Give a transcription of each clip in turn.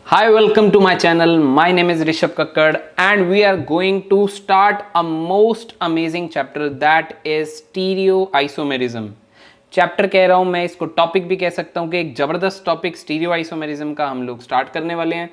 Hi, welcome to my channel. My name is Rishabh Kakkad and we are going to start a most amazing chapter that is stereoisomerism. Chapter कह रहा हूं मैं, इसको topic भी कह सकता हूं कि एक जबरदस्त टॉपिक स्टीरियोआइसोमेरिज्म का हम लोग स्टार्ट करने वाले हैं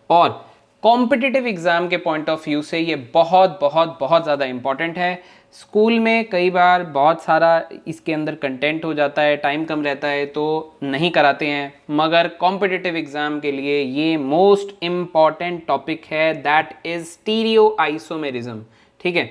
और कॉम्पिटिटिव एग्जाम के पॉइंट ऑफ व्यू से ये बहुत बहुत बहुत ज़्यादा इंपॉर्टेंट है। स्कूल में कई बार बहुत सारा इसके अंदर कंटेंट हो जाता है, टाइम कम रहता है तो नहीं कराते हैं, मगर कॉम्पिटिटिव एग्जाम के लिए ये मोस्ट इम्पॉर्टेंट टॉपिक है, दैट इज स्टीरियोआइसोमेरिज्म। ठीक है,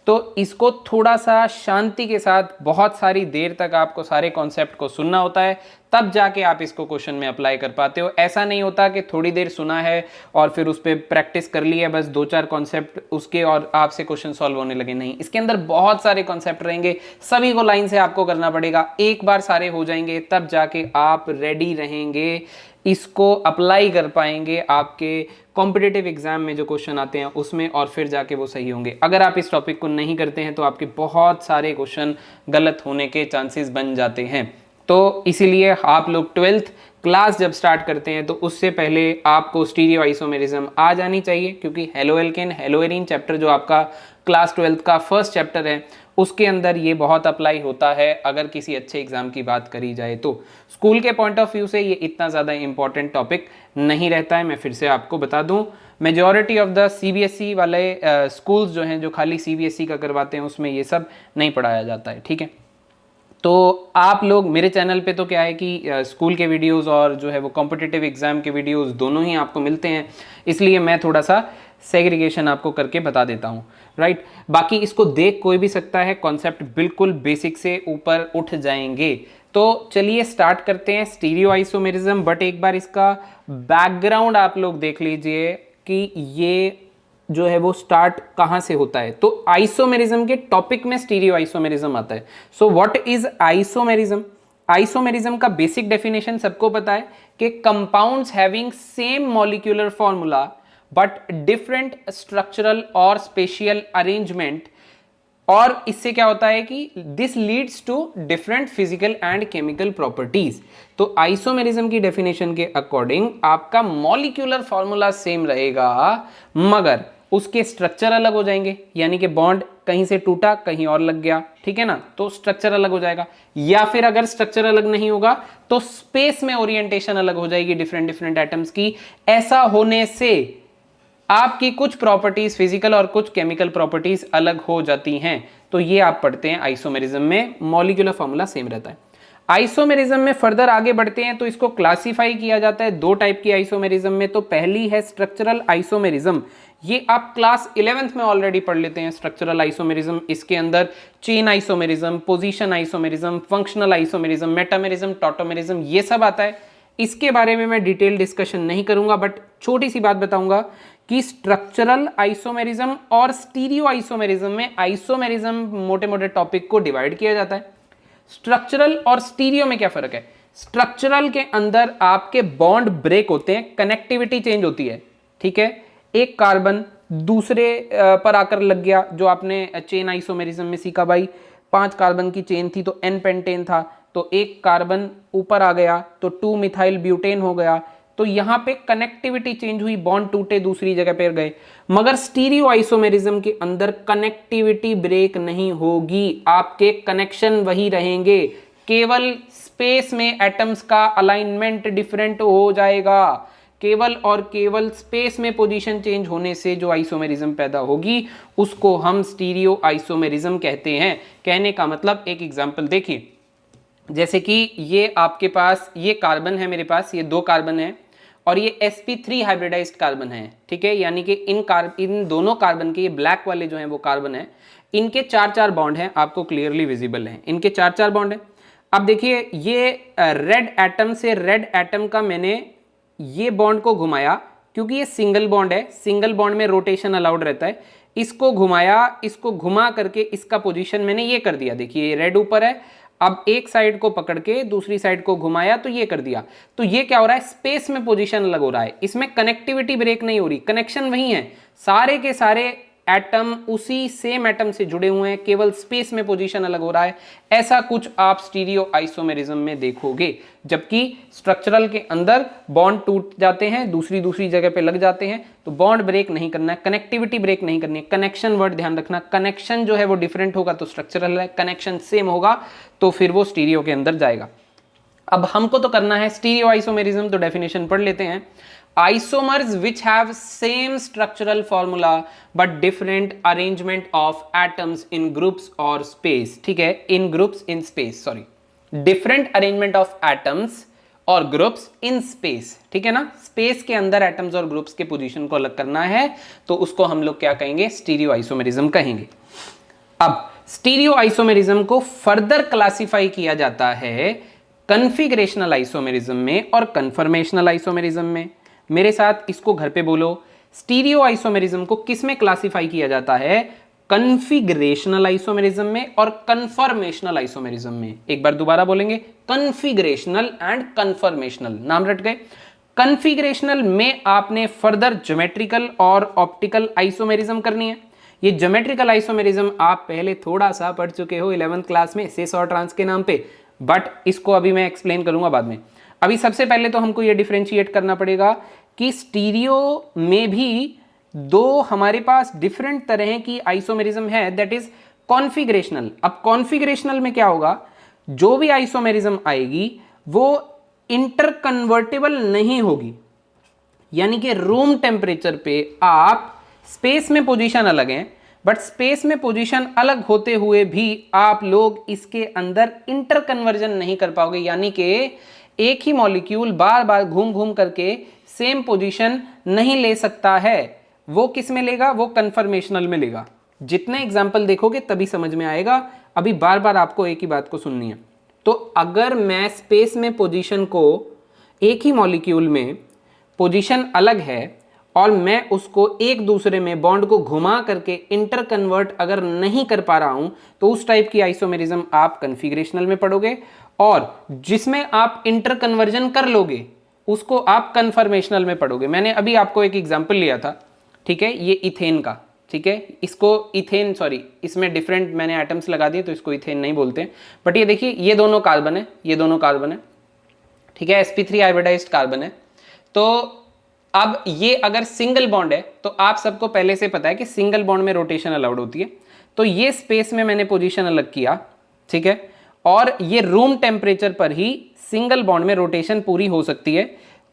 तो इसको थोड़ा सा शांति के साथ बहुत सारी देर तक आपको सारे कॉन्सेप्ट को सुनना होता है, तब जाके आप इसको क्वेश्चन में अप्लाई कर पाते हो। ऐसा नहीं होता कि थोड़ी देर सुना है और फिर उस पर प्रैक्टिस कर ली है, बस दो चार कॉन्सेप्ट उसके और आपसे क्वेश्चन सॉल्व होने लगे। नहीं, इसके अंदर बहुत सारे कॉन्सेप्ट रहेंगे, सभी को लाइन से आपको करना पड़ेगा। एक बार सारे हो जाएंगे तब जाके आप रेडी रहेंगे, इसको अप्लाई कर पाएंगे आपके कॉम्पिटिटिव एग्जाम में जो क्वेश्चन आते हैं उसमें, और फिर जाके वो सही होंगे। अगर आप इस टॉपिक को नहीं करते हैं तो आपके बहुत सारे क्वेश्चन गलत होने के चांसेस बन जाते हैं। तो इसीलिए आप लोग 12th क्लास जब स्टार्ट करते हैं तो उससे पहले आपको स्टीरियोआइसोमेरिज्म आ जानी चाहिए, क्योंकि halo alkane hello arene chapter जो आपका क्लास 12th का फर्स्ट चैप्टर है उसके अंदर ये बहुत अप्लाई होता है अगर किसी अच्छे एग्जाम की बात करी जाए तो। स्कूल के पॉइंट ऑफ व्यू से ये इतना ज़्यादा इंपॉर्टेंट टॉपिक नहीं रहता है। मैं फिर से आपको बता दूं, मेजॉरिटी ऑफ द सीबीएसई वाले स्कूल्स जो हैं, जो खाली सीबीएसई का करवाते हैं, उसमें ये सब नहीं पढ़ाया जाता है। ठीक है, तो आप लोग मेरे चैनल पे तो क्या है कि स्कूल के वीडियोस और जो है वो कॉम्पिटिटिव एग्जाम के वीडियोस दोनों ही आपको मिलते हैं, इसलिए मैं थोड़ा सा सेग्रीगेशन आपको करके बता देता हूँ, राइट। बाकी इसको देख कोई भी सकता है, कॉन्सेप्ट बिल्कुल बेसिक से ऊपर उठ जाएंगे। तो चलिए स्टार्ट करते हैं स्टीरियोआइसोमेरिज्म, बट एक बार इसका बैकग्राउंड आप लोग देख लीजिए कि ये जो है वो स्टार्ट कहाँ से होता है। तो आइसोमेरिज्म के टॉपिक में स्टीरियोआइसोमेरिज्म आता है। So what is isomerism? Isomerism का बेसिक डेफिनेशन सबको पता है कि compounds having same molecular formula but different structural और स्पेशियल अरेंजमेंट, और इससे क्या होता है कि this leads to different physical and chemical properties. तो आइसोमेरिज्म की डेफिनेशन के अकॉर्डिंग आपका मॉलिक्यूलर फॉर्मूला सेम रहेगा मगर उसके स्ट्रक्चर अलग हो जाएंगे, यानी कि बॉन्ड कहीं से टूटा कहीं और लग गया, ठीक है ना, तो स्ट्रक्चर अलग हो जाएगा। या फिर अगर स्ट्रक्चर अलग नहीं होगा तो स्पेस में ओरिएंटेशन अलग हो जाएगी डिफरेंट डिफरेंट एटम्स की। ऐसा होने से आपकी कुछ प्रॉपर्टीज फिजिकल और कुछ केमिकल प्रॉपर्टीज अलग हो जाती हैं। तो ये आप पढ़ते हैं आइसोमेरिज्म में, मॉलिक्यूलर फॉर्मूला सेम रहता है। आइसोमेरिज्म में फर्दर आगे बढ़ते हैं तो इसको क्लासिफाई किया जाता है दो टाइप की आइसोमेरिज्म में। तो पहली है स्ट्रक्चरल आइसोमेरिज्म, ये आप क्लास 11th में ऑलरेडी पढ़ लेते हैं। स्ट्रक्चरल आइसोमेरिज्म, इसके अंदर chain isomerism, position isomerism, functional isomerism, metamerism, tautomerism, ये सब आता है। इसके बारे में मैं डिटेल डिस्कशन नहीं करूंगा, बट छोटी सी बात बताऊंगा कि स्ट्रक्चरल आइसोमेरिज्म और स्टीरियो आइसोमेरिज्म में आइसोमेरिज्म मोटे मोटे टॉपिक को डिवाइड किया जाता है। स्ट्रक्चरल और स्टीरियो में क्या फर्क है? स्ट्रक्चरल के अंदर आपके बॉन्ड ब्रेक होते हैं, कनेक्टिविटी चेंज होती है। ठीक है, एक कार्बन दूसरे पर आकर लग गया, जो आपने चेन आइसोमेरिज्म में सीखा भाई, 5 कार्बन की चेन थी तो एन पेंटेन था, तो एक कार्बन ऊपर आ गया तो 2 मिथाइल ब्यूटेन हो गया, तो यहां पे कनेक्टिविटी चेंज हुई, बॉन्ड टूटे दूसरी जगह पर गए। मगर स्टीरियो आइसोमेरिज्म के अंदर कनेक्टिविटी ब्रेक नहीं होगी, आपके कनेक्शन वही रहेंगे, केवल स्पेस में एटम्स का अलाइनमेंट डिफरेंट हो जाएगा। केवल और केवल स्पेस में पोजीशन चेंज होने से जो आइसोमेरिज्म पैदा होगी उसको हम स्टीरियो आइसोमेरिज्म कहते हैं। कहने का मतलब, एक एग्जांपल देखिए, जैसे कि ये आपके पास ये कार्बन है, मेरे पास ये 2 कार्बन है और ये sp3 हाइब्रिडाइज्ड कार्बन है। ठीक है, यानी कि इन दोनों कार्बन के, ये ब्लैक वाले जो हैं वो कार्बन है, इनके 4-4 बॉन्ड हैं, आपको क्लियरली विजिबल हैं, इनके 4-4 बॉन्ड हैं। अब देखिए, ये रेड एटम से रेड एटम का मैंने ये बॉन्ड को घुमाया, क्योंकि ये सिंगल बॉन्ड है, सिंगल बॉन्ड में रोटेशन अलाउड रहता है। इसको घुमाया, इसको घुमा करके इसका पोजीशन मैंने ये कर दिया। देखिए ये रेड ऊपर है, अब एक साइड को पकड़ के दूसरी साइड को घुमाया तो ये कर दिया। तो ये क्या हो रहा है? स्पेस में पोजीशन अलग हो रहा है, इसमें कनेक्टिविटी ब्रेक नहीं हो रही, कनेक्शन वही है, सारे के सारे एटम उसी सेम एटम से जुड़े हुए हैं, केवल स्पेस में पोजीशन अलग हो रहा है, ऐसा कुछ आप स्टीरियो आइसोमेरिज्म में देखोगे। जबकि स्ट्रक्चरल के अंदर बॉन्ड टूट जाते हैं, दूसरी जगह पे लग जाते हैं, तो बॉन्ड ब्रेक नहीं करना है, कनेक्टिविटी ब्रेक नहीं करनी है। कनेक्शन वर्ड ध्यान रखना, कनेक्शन जो है वो डिफरेंट होगा तो स्ट्रक्चरल है, कनेक्शन सेम होगा तो फिर वो स्टीरियो के अंदर जाएगा। अब हमको तो करना है स्टीरियो आइसोमेरिज्म, तो डेफिनेशन पढ़ लेते हैं। Isomers which have same structural formula but different arrangement of atoms in groups or space, ठीक है, in groups in space, sorry, different arrangement of atoms और ग्रुप्स इन स्पेस, ठीक है ना, स्पेस के अंदर एटम्स और ग्रुप्स के पोजीशन को अलग करना है तो उसको हम लोग क्या कहेंगे, स्टीरियो आइसोमेरिज्म कहेंगे। अब स्टीरियो आइसोमेरिज्म को फर्दर क्लासिफाई किया जाता है कन्फिगरेशनल आइसोमेरिज्म में और कन्फर्मेशनल आइसोमेरिज्म में। मेरे साथ इसको घर पे बोलो, स्टीरियो आइसोमेरिज्म को किस में क्लासिफाई किया जाता है, कन्फिगरेशनल आइसोमेरिज्म में और कन्फर्मेशनल आइसोमेरिज्म में। एक बार दोबारा बोलेंगे, कन्फिगरेशनल एंड कन्फर्मेशनल, नाम रट गए। कन्फिगरेशनल में आपने फर्दर ज्योमेट्रिकल और ऑप्टिकल आइसोमेरिज्म करनी है। ये ज्योमेट्रिकल आइसोमेरिज्म आप पहले थोड़ा सा पढ़ चुके हो 11th क्लास में सेस और ट्रांस के नाम पे, बट इसको अभी मैं एक्सप्लेन करूंगा बाद में। अभी सबसे पहले तो हमको ये डिफरेंशिएट करना पड़ेगा कि स्टीरियो में भी दो हमारे पास डिफरेंट तरह की आइसोमेरिज्म है, दैट इज कॉन्फिगरेशनल। अब कॉन्फिगरेशनल में क्या होगा, जो भी आइसोमेरिज्म आएगी वो इंटरकन्वर्टेबल नहीं होगी, यानी कि रूम टेम्परेचर पे आप स्पेस में पोजीशन अलग है, बट स्पेस में पोजीशन अलग होते हुए भी आप लोग इसके अंदर इंटरकन्वर्जन नहीं कर पाओगे, यानी कि एक ही मॉलिक्यूल बार बार घूम घूम करके सेम पोजीशन नहीं ले सकता है। वो किस में लेगा, वो कन्फर्मेशनल में लेगा। जितने एग्जाम्पल देखोगे तभी समझ में आएगा, अभी बार बार आपको एक ही बात को सुननी है। तो अगर मैं स्पेस में पोजीशन को, एक ही मॉलिक्यूल में पोजीशन अलग है और मैं उसको एक दूसरे में बॉन्ड को घुमा करके इंटरकन्वर्ट अगर नहीं कर पा रहा हूं, तो उस टाइप की आइसोमेरिज्म आप कन्फिगरेशनल में पढ़ोगे, और जिसमें आप इंटरकन्वर्जन कर लोगे उसको आप कन्फर्मेशनल में पढ़ोगे। मैंने अभी आपको एक एग्जांपल लिया था, ठीक है, ये इथेन का, ठीक है, इसको इथेन, सॉरी इसमें डिफरेंट मैंने एटम्स लगा दिए तो इसको इथेन नहीं बोलते, बट ये देखिए ये दोनों कार्बन है, ये दोनों कार्बन है, ठीक है, sp3 हाइब्रिडाइज्ड कार्बन है। तो अब ये अगर सिंगल बॉन्ड है तो आप सबको पहले से पता है कि सिंगल बॉन्ड में रोटेशन अलाउड होती है, तो ये स्पेस में मैंने पोजीशन अलग किया, ठीक है, और ये रूम टेम्परेचर पर ही सिंगल बॉन्ड में रोटेशन पूरी हो सकती है,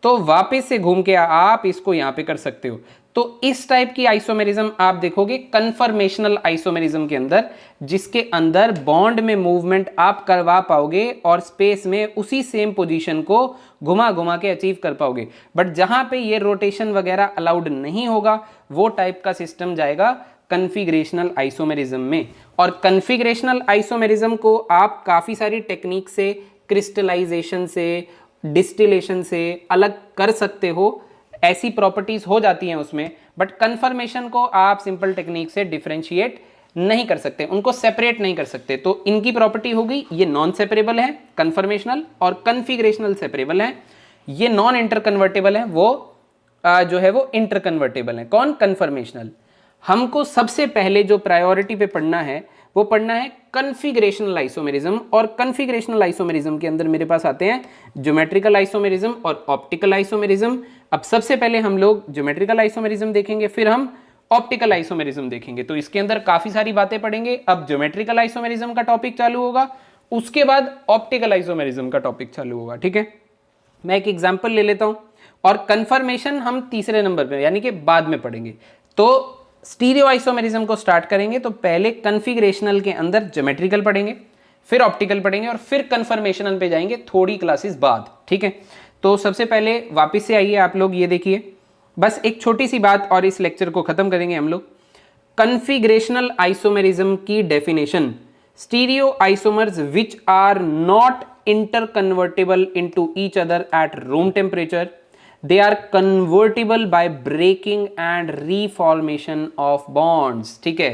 तो वापस से घूम के आप इसको यहां पे कर सकते हो। तो इस टाइप की आइसोमेरिज्म आप देखोगे कन्फर्मेशनल आइसोमेरिज्म के अंदर, जिसके अंदर बॉन्ड में मूवमेंट आप करवा पाओगे और स्पेस में उसी सेम पोजीशन को घुमा घुमा के अचीव कर पाओगे। बट जहां पे ये रोटेशन वगैरह अलाउड नहीं होगा, वो टाइप का सिस्टम जाएगा कन्फिगरेशनल आइसोमेरिज्म में। और कन्फिगरेशनल आइसोमेरिज्म को आप काफ़ी सारी टेक्निक से, क्रिस्टलाइजेशन से, डिस्टिलेशन से अलग कर सकते हो, ऐसी प्रॉपर्टीज हो जाती हैं उसमें, बट कन्फर्मेशन को आप सिंपल टेक्निक से डिफरेंशिएट नहीं कर सकते, उनको सेपरेट नहीं कर सकते। तो इनकी प्रॉपर्टी होगी, ये नॉन सेपरेबल है कन्फर्मेशनल, और कन्फिगरेशनल सेपरेबल है, ये नॉन इंटरकन्वर्टेबल है, वो जो है वो इंटरकन्वर्टेबल है। कौन, कन्फर्मेशनल। हमको सबसे पहले जो प्रायोरिटी पे पढ़ना है वो पढ़ना है कन्फिगरेशनल आइसोमेरिज्म, और कन्फिगरेशनल आइसोमेरिज्म के अंदर मेरे पास आते हैं ज्योमेट्रिकल आइसोमेरिज्म और ऑप्टिकल आइसोमेरिज्म। अब सबसे पहले हम लोग ज्योमेट्रिकल आइसोमेरिज्म देखेंगे, फिर हम ऑप्टिकल आइसोमेरिज्म देखेंगे, तो इसके अंदर काफी सारी बातें पढ़ेंगे। अब ज्योमेट्रिकल आइसोमेरिज्म का टॉपिक चालू होगा, उसके बाद ऑप्टिकल आइसोमेरिज्म का टॉपिक चालू होगा, ठीक है। मैं एक एग्जाम्पल ले लेता हूं, और कन्फर्मेशन हम तीसरे नंबर पे यानी कि बाद में पढ़ेंगे। तो स्टीरियो आइसोमेरिज्म को स्टार्ट करेंगे तो पहले कन्फिगरेशनल के अंदर ज्योमेट्रिकल पढ़ेंगे, फिर ऑप्टिकल पढ़ेंगे, और फिर कन्फर्मेशनल पे जाएंगे थोड़ी क्लासेस बाद, ठीक है। तो सबसे पहले वापस से आइए आप लोग, ये देखिए बस एक छोटी सी बात और इस लेक्चर को खत्म करेंगे हम लोग। कन्फिगरेशनल आइसोमेरिज्म की definition, stereo isomers which are not interconvertible into each other at room temperature, they are convertible by breaking and reformation of bonds, ठीक है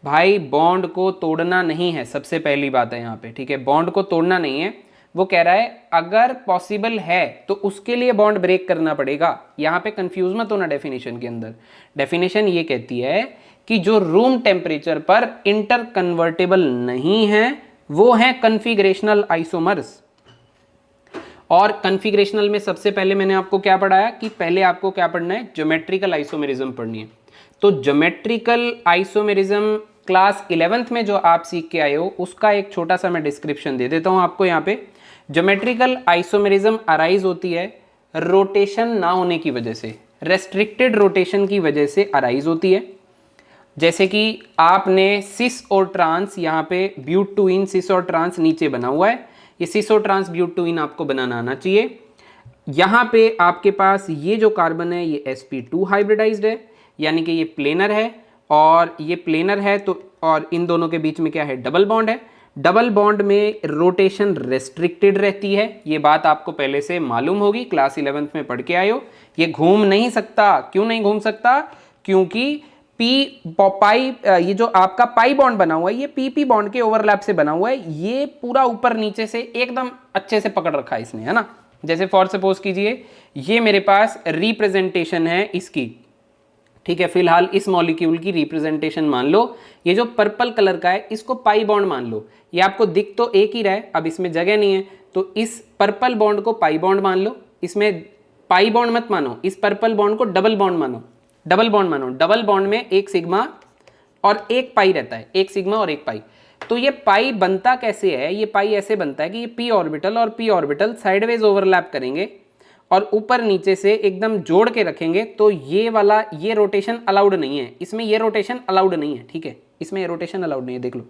भाई, बॉन्ड को तोड़ना नहीं है, सबसे पहली बात है यहाँ पे, ठीक है, बॉन्ड को तोड़ना नहीं है, वो कह रहा है अगर पॉसिबल है तो उसके लिए बॉन्ड ब्रेक करना पड़ेगा। यहाँ पे कंफ्यूज मत होना डेफिनेशन के अंदर। डेफिनेशन ये कहती है कि जो रूम टेम्परेचर पर इंटर कन्वर्टेबल नहीं है वो है कन्फिग्रेशनल आइसोमर्स। और कन्फिग्रेशनल में सबसे पहले मैंने आपको क्या पढ़ाया कि पहले आपको क्या पढ़ना है, ज्योमेट्रिकल आइसोमेरिज्म पढ़नी है। तो ज्योमेट्रिकल आइसोमेरिज्म क्लास 11th में जो आप सीख के आए हो उसका एक छोटा सा मैं डिस्क्रिप्शन दे देता हूं आपको। यहाँ पे ज्योमेट्रिकल आइसोमेरिज्म अराइज होती है रोटेशन ना होने की वजह से, रेस्ट्रिक्टेड रोटेशन की वजह से अराइज होती है। जैसे कि आपने सिस और ट्रांस, यहाँ पे ब्यूट टू इन सिस और ट्रांस नीचे बना हुआ है, ये सिस और ट्रांस ब्यूट टू इन आपको बनाना आना चाहिए। यहाँ पे आपके पास ये जो कार्बन है ये sp2 हाइब्रिडाइज्ड है, यानी कि ये प्लेनर है और ये प्लेनर है तो, और इन दोनों के बीच में क्या है, डबल बॉन्ड है। डबल बॉन्ड में रोटेशन रेस्ट्रिक्टेड रहती है, ये बात आपको पहले से मालूम होगी, क्लास 11th में पढ़ के आए हो। ये घूम नहीं सकता। क्यों नहीं घूम सकता? क्योंकि पाई, ये जो आपका पाई बॉन्ड बना हुआ है ये पी बॉन्ड के ओवरलैप से बना हुआ है। ये पूरा ऊपर नीचे से एकदम अच्छे से पकड़ रखा है इसने, है ना। जैसे फॉर सपोज कीजिए ये मेरे पास रिप्रेजेंटेशन है इसकी, ठीक है, फिलहाल इस मॉलिक्यूल की रिप्रेजेंटेशन मान लो। ये जो पर्पल कलर का है इसको पाई बॉन्ड मान लो। ये आपको दिख तो एक ही रहा है, अब इसमें जगह नहीं है तो इस पर्पल बॉन्ड को पाई बॉन्ड मान लो। इसमें पाई बॉन्ड मत मानो, इस पर्पल बॉन्ड को डबल बॉन्ड मानो। डबल बॉन्ड मानो, डबल बॉन्ड में एक सिग्मा और एक पाई रहता है, एक सिग्मा और एक पाई। तो ये पाई बनता कैसे है? ये पाई ऐसे बनता है कि ये पी ऑर्बिटल और पी ऑर्बिटल साइडवेज ओवरलैप करेंगे और ऊपर नीचे से एकदम जोड़ के रखेंगे। तो ये वाला, ये रोटेशन अलाउड नहीं है इसमें, ये रोटेशन अलाउड नहीं है, ठीक है, इसमें ये रोटेशन अलाउड नहीं है। देख लो,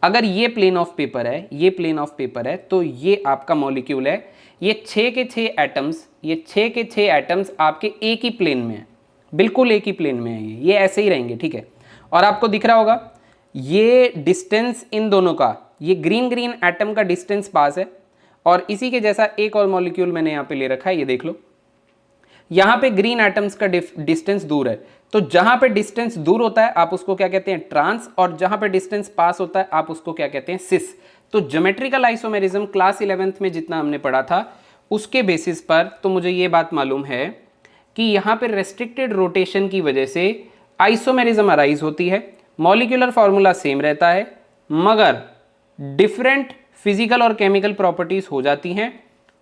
अगर ये प्लेन ऑफ पेपर है, ये प्लेन ऑफ पेपर है तो ये आपका मॉलिक्यूल है, ये 6 के 6 एटम्स, ये 6 के 6 एटम्स आपके एक ही प्लेन में है, बिल्कुल एक ही प्लेन में है, ये ऐसे ही रहेंगे, ठीक है। और आपको दिख रहा होगा ये डिस्टेंस इन दोनों का, ये ग्रीन ग्रीन एटम का डिस्टेंस पास है और इसी के जैसा एक और मॉलिक्यूल मैंने यहाँ पे ले रखा है, ये देख लो। यहाँ पे ग्रीन एटम्स का डिस्टेंस दूर है, तो जहां पे डिस्टेंस दूर होता है आप उसको क्या कहते हैं, ट्रांस, और जहां पे डिस्टेंस पास होता है आप उसको क्या कहते हैं, सिस। तो ज्योमेट्रिकल आइसोमेरिज्म क्लास 11th में जितना हमने पढ़ा था उसके बेसिस पर तो मुझे ये बात मालूम है कि यहाँ पे रेस्ट्रिक्टेड रोटेशन की वजह से आइसोमेरिज्म अराइज होती है। मॉलिक्यूलर फॉर्मूला सेम रहता है मगर डिफरेंट फिजिकल और केमिकल प्रॉपर्टीज हो जाती हैं,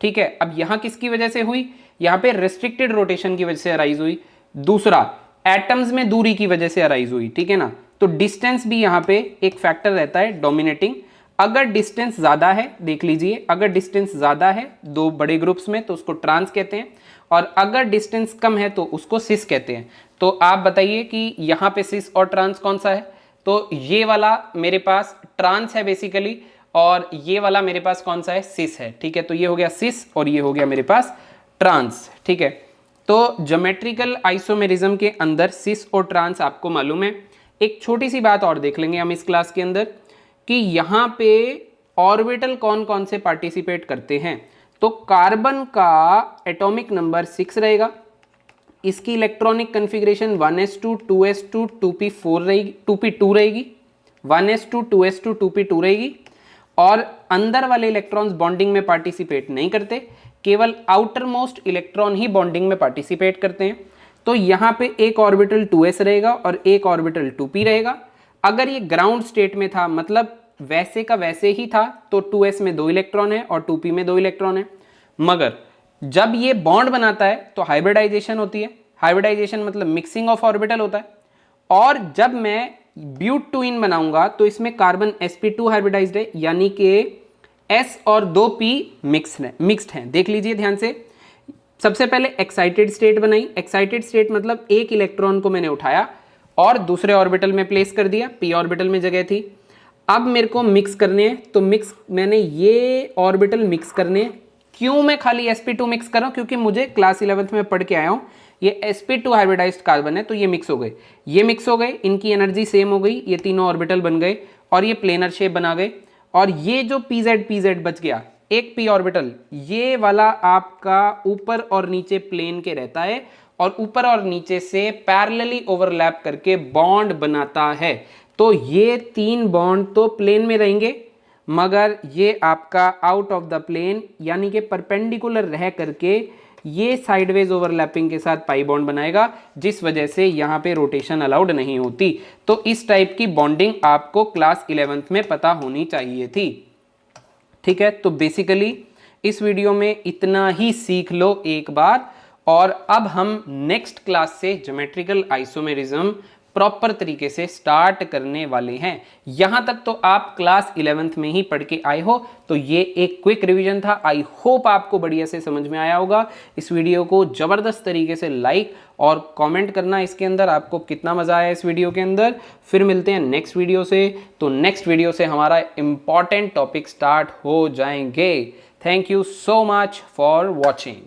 ठीक है। अब यहाँ किसकी वजह से हुई? यहाँ पे रेस्ट्रिक्टेड रोटेशन की वजह से अराइज हुई। दूसरा, एटम्स में दूरी की वजह से अराइज हुई, ठीक है ना। तो डिस्टेंस भी यहाँ पे एक फैक्टर रहता है डोमिनेटिंग। अगर डिस्टेंस ज्यादा है, देख लीजिए, अगर डिस्टेंस ज्यादा है दो बड़े ग्रुप्स में तो उसको ट्रांस कहते हैं, और अगर डिस्टेंस कम है तो उसको सिस कहते हैं। तो आप बताइए कि यहाँ पे सिस और ट्रांस कौन सा है? तो ये वाला मेरे पास ट्रांस है बेसिकली, और ये वाला मेरे पास कौन सा है, सिस है, ठीक है। तो ये हो गया सिस और ये हो गया मेरे पास ट्रांस, ठीक है। तो ज्योमेट्रिकल आइसोमेरिज्म के अंदर सिस और ट्रांस आपको मालूम है। एक छोटी सी बात और देख लेंगे हम इस क्लास के अंदर कि यहाँ पे ऑर्बिटल कौन कौन से पार्टिसिपेट करते हैं। तो कार्बन का एटॉमिक नंबर 6 रहेगा, इसकी electronic configuration 1s2 2s2 2p4 रहेगी, 2p2 रहेगी, 1s2 2s2 2p2 रहेगी। और अंदर वाले इलेक्ट्रॉन्स बॉन्डिंग में पार्टिसिपेट नहीं करते, केवल आउटर मोस्ट इलेक्ट्रॉन ही बॉन्डिंग में पार्टिसिपेट करते हैं। तो यहाँ पे एक ऑर्बिटल 2s रहेगा और एक ऑर्बिटल 2p रहेगा। अगर ये ग्राउंड स्टेट में था, मतलब वैसे का वैसे ही था, तो 2s में 2 इलेक्ट्रॉन है और 2p में 2 इलेक्ट्रॉन है। मगर जब ये बॉन्ड बनाता है तो हाइब्रिडाइजेशन होती है। हाइब्रिडाइजेशन मतलब मिक्सिंग ऑफ ऑर्बिटल होता है। और जब मैं ब्यूट टू इन बनाऊंगा तो इसमें कार्बन sp2 हाइब्रिडाइज्ड है, यानी कि s और 2p मिक्स्ड हैं। देख लीजिए ध्यान से, सबसे पहले एक्साइटेड स्टेट बनाई। एक्साइटेड स्टेट मतलब एक इलेक्ट्रॉन को मैंने उठाया और दूसरे ऑर्बिटल में प्लेस कर दिया, p ऑर्बिटल में जगह थी। अब मेरे को मिक्स करने हैं, तो मैंने ये ऑर्बिटल मिक्स करने हैं। क्यों मैं खाली sp2 मिक्स कर रहा हूं? क्योंकि मुझे क्लास 11th में पढ़ के आया हूं ये sp2 हाइब्रिडाइज्ड कार्बन है, तो ये मिक्स हो गए, ये मिक्स हो गए, इनकी एनर्जी सेम हो गई, ये तीनों ऑर्बिटल बन गए और ये प्लेनर शेप बना गए। और ये जो pz बच गया, एक p ऑर्बिटल, ये वाला आपका ऊपर और नीचे प्लेन के रहता है और ऊपर और नीचे से पैरेलली ओवरलैप करके बॉन्ड बनाता है। तो ये 3 बॉन्ड तो प्लेन में रहेंगे मगर ये आपका आउट ऑफ द प्लेन यानी कि परपेंडिकुलर रह करके ये साइडवेज ओवरलैपिंग के साथ पाई बॉन्ड बनाएगा, जिस वजह से यहाँ पे रोटेशन अलाउड नहीं होती। तो इस टाइप की बॉन्डिंग आपको क्लास 11th में पता होनी चाहिए थी। ठीक है, तो बेसिकली इस वीडियो में इतना ही सीख लो एक बार, और अब हम नेक्स्ट क्लास से ज्योमेट्रिकल आइसोमेरिज्म प्रॉपर तरीके से स्टार्ट करने वाले हैं। यहां तक तो आप क्लास 11th में ही पढ़ के आए हो, तो ये एक क्विक रिवीजन था। आई होप आपको बढ़िया से समझ में आया होगा। इस वीडियो को जबरदस्त तरीके से लाइक और कमेंट करना इसके अंदर आपको कितना मजा आया इस वीडियो के अंदर। फिर मिलते हैं नेक्स्ट वीडियो से। तो नेक्स्ट वीडियो से हमारा इंपॉर्टेंट टॉपिक स्टार्ट हो जाएंगे। Thank you so much for watching.